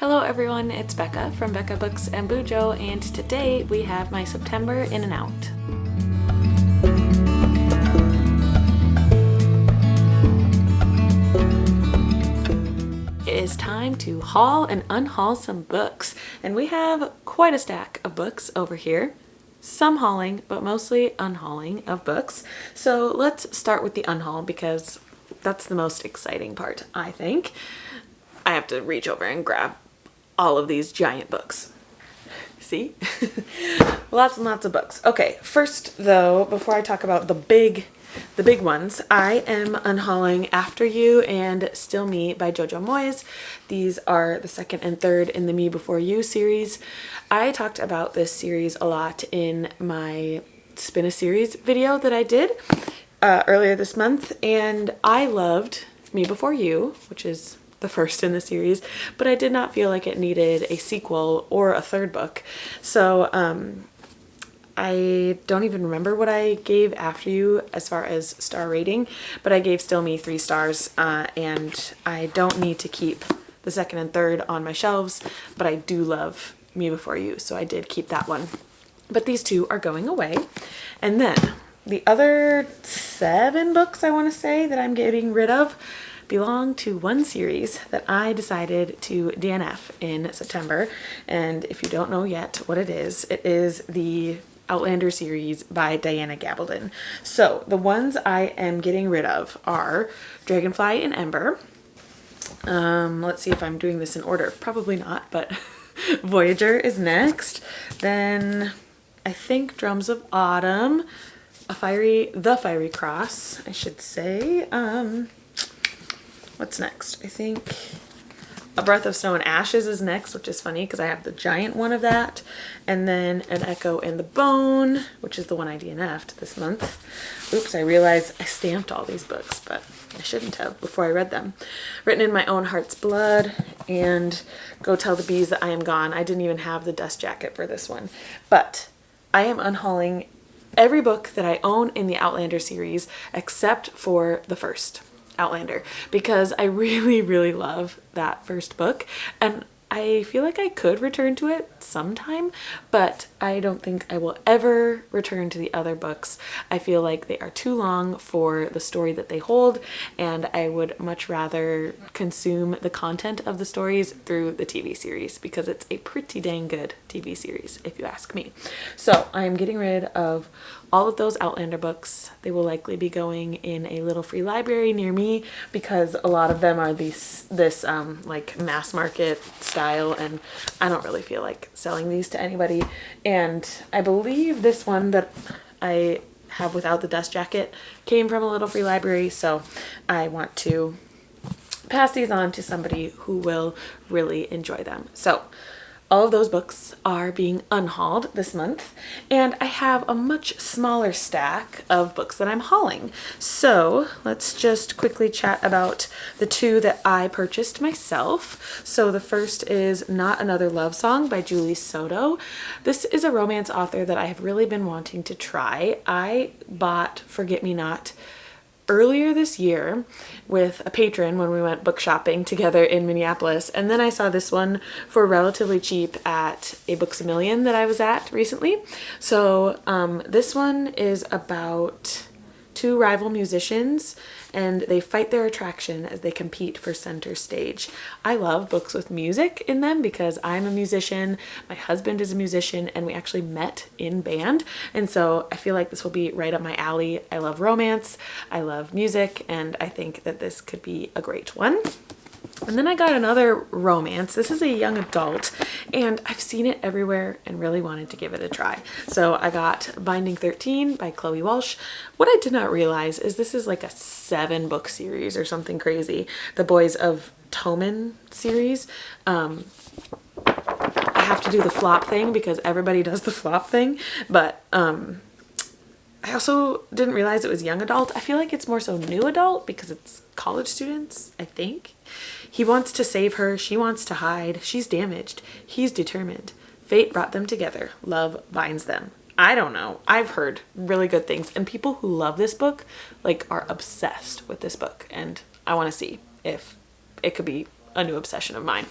Hello everyone, it's Becca from Becca Books and Bujo, and today we have my September in and out. It is time to haul and unhaul some books, and we have quite a stack of books over here. Some hauling, but mostly unhauling of books. So let's start with the unhaul because that's the most exciting part, I think. I have to reach over and grab all of these giant books. See? Lots and lots of books. Okay, first though, before I talk about the big ones, I am unhauling After You and Still Me by Jojo Moyes. These are the second and third in the Me Before You series. I talked about this series a lot in my Spin a Series video that I did earlier this month, and I loved Me Before You, which is the first in the series, but I did not feel like it needed a sequel or a third book. So I don't even remember what I gave After You as far as star rating, but I gave Still Me 3 stars, and I don't need to keep the second and third on my shelves, but I do love Me Before You, so I did keep that one. But these two are going away. And then the other 7 books I want to say that I'm getting rid of belong to one series that I decided to DNF in September. And if you don't know yet what it is the Outlander series by Diana Gabaldon. So the ones I am getting rid of are Dragonfly and Ember. Let's see if I'm doing this in order. Probably not, but Voyager is next. Then I think Drums of Autumn, The Fiery Cross, I should say. What's next? I think A Breath of Snow and Ashes is next, which is funny because I have the giant one of that. And then An Echo in the Bone, which is the one I DNF'd this month. Oops, I realized I stamped all these books, but I shouldn't have before I read them. Written in My Own Heart's Blood and Go Tell the Bees That I Am Gone. I didn't even have the dust jacket for this one. But I am unhauling every book that I own in the Outlander series except for the first Outlander, because I really love that first book, and I feel like I could return to it sometime, but I don't think I will ever return to the other books. I feel like they are too long for the story that they hold, and I would much rather consume the content of the stories through the TV series, because it's a pretty dang good TV series, if you ask me. So I'm getting rid of all of those Outlander books. They will likely be going in a little free library near me because a lot of them are this like mass market style, and I don't really feel like selling these to anybody. And I believe this one that I have without the dust jacket came from a little free library, so I want to pass these on to somebody who will really enjoy them. So all of those books are being unhauled this month, and I have a much smaller stack of books that I'm hauling. So let's just quickly chat about the 2 that I purchased myself. So the first is Not Another Love Song by Julie Soto. This is a romance author that I have really been wanting to try. I bought Forget Me Not earlier this year with a patron when we went book shopping together in Minneapolis, and then I saw this one for relatively cheap at a Books A Million that I was at recently. So this one is about 2 rival musicians, and they fight their attraction as they compete for center stage. I love books with music in them because I'm a musician, my husband is a musician, and we actually met in band, and so I feel like this will be right up my alley. I love romance, I love music, and I think that this could be a great one. And then I got another romance. This is a young adult, and I've seen it everywhere and really wanted to give it a try. So I got Binding 13 by Chloe Walsh. What I did not realize is this is like a 7-book series or something crazy. The Boys of Toman series. I have to do the flop thing because everybody does the flop thing, but I also didn't realize it was young adult. I feel like it's more so new adult because it's college students, I think. He wants to save her, she wants to hide, she's damaged, he's determined. Fate brought them together, love binds them. I don't know. I've heard really good things, and people who love this book like are obsessed with this book, and I want to see if it could be a new obsession of mine.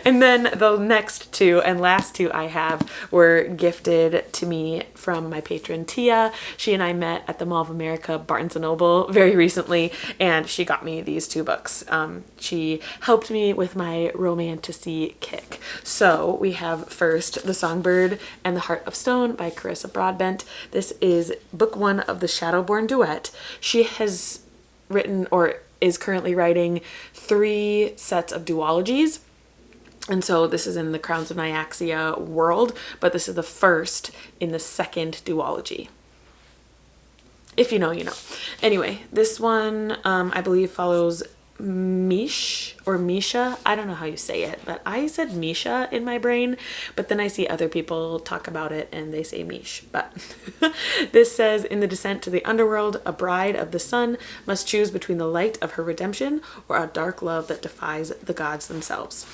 And then the next two and last two I have were gifted to me from my patron Tia. She and I met at the Mall of America, Barnes & Noble very recently, and she got me these two books. She helped me with my romantasy kick. So we have first The Songbird and the Heart of Stone by Carissa Broadbent. This is book one of the Shadowborn duet. She has written, or is currently writing, 3 sets of duologies. And so this is in the Crowns of Nyaxia world, but this is the first in the second duology. If you know, you know. Anyway, this one I believe follows Mish or Misha. I don't know how you say it, but I said Misha in my brain, but then I see other people talk about it and they say Mish. But this says, in the descent to the underworld, a bride of the sun must choose between the light of her redemption or a dark love that defies the gods themselves.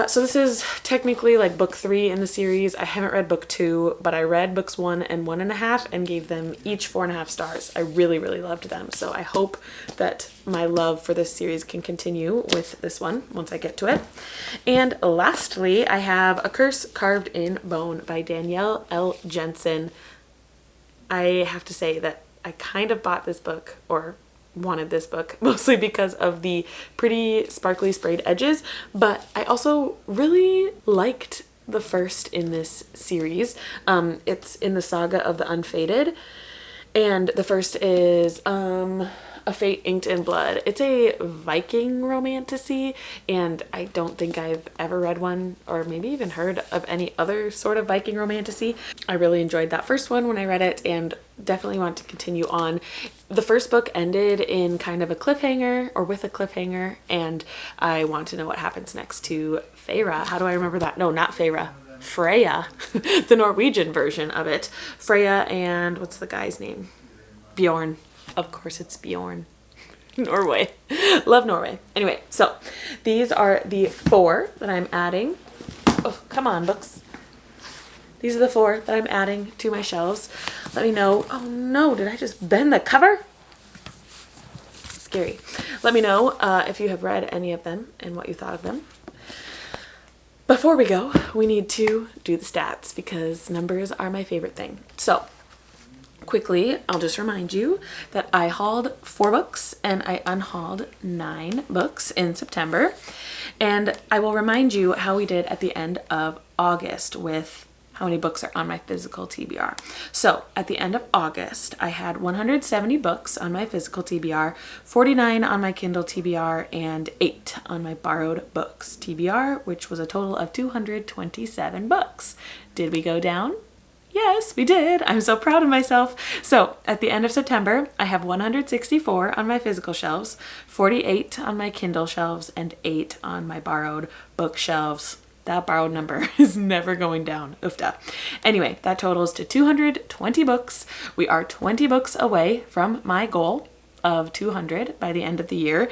So this is technically like book 3 in the series. I haven't read book 2, but I read books 1 and 1.5 and gave them each 4.5 stars. I really, really loved them. So I hope that my love for this series can continue with this one once I get to it. And lastly, I have A Curse Carved in Bone by Danielle L. Jensen. I have to say that I kind of bought this book, or wanted this book, mostly because of the pretty sparkly sprayed edges, but I also really liked the first in this series. It's in the saga of the Unfated, and the first is A Fate Inked in Blood. It's a Viking romantasy, and I don't think I've ever read one, or maybe even heard of any other sort of Viking romantasy. I really enjoyed that first one when I read it, and definitely want to continue on. The first book ended in kind of a cliffhanger, or with a cliffhanger, and I want to know what happens next to Feyre. How do I remember that? No, not Feyre. Freya, the Norwegian version of it. Freya and what's the guy's name? Bjorn. Of course it's Bjorn. Norway. Love Norway. Anyway, so these are the 4 that I'm adding. Oh, come on, books. These are the 4 that I'm adding to my shelves. Let me know. Oh no, did I just bend the cover? Scary. Let me know if you have read any of them and what you thought of them. Before we go, we need to do the stats because numbers are my favorite thing. So quickly, I'll just remind you that I hauled 4 books and I unhauled 9 books in September. And I will remind you how we did at the end of August with how many books are on my physical TBR. So at the end of August, I had 170 books on my physical TBR, 49 on my Kindle TBR, and 8 on my borrowed books TBR, which was a total of 227 books. Did we go down? Yes, we did. I'm so proud of myself. So at the end of September, I have 164 on my physical shelves, 48 on my Kindle shelves, and 8 on my borrowed bookshelves. That borrowed number is never going down. Oofda. Anyway, that totals to 220 books. We are 20 books away from my goal of 200 by the end of the year.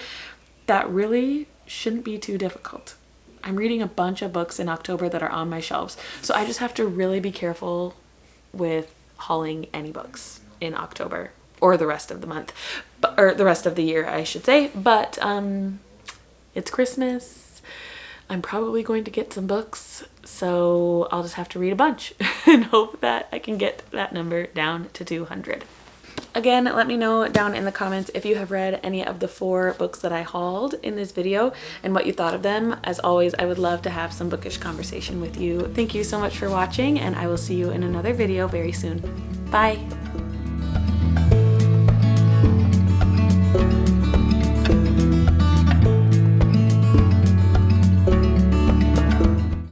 That really shouldn't be too difficult. I'm reading a bunch of books in October that are on my shelves, so I just have to really be careful with hauling any books in October or the rest of the month, or the rest of the year, I should say. But it's Christmas. I'm probably going to get some books, so I'll just have to read a bunch and hope that I can get that number down to 200. Again, let me know down in the comments if you have read any of the 4 books that I hauled in this video and what you thought of them. As always, I would love to have some bookish conversation with you. Thank you so much for watching, and I will see you in another video very soon. Bye!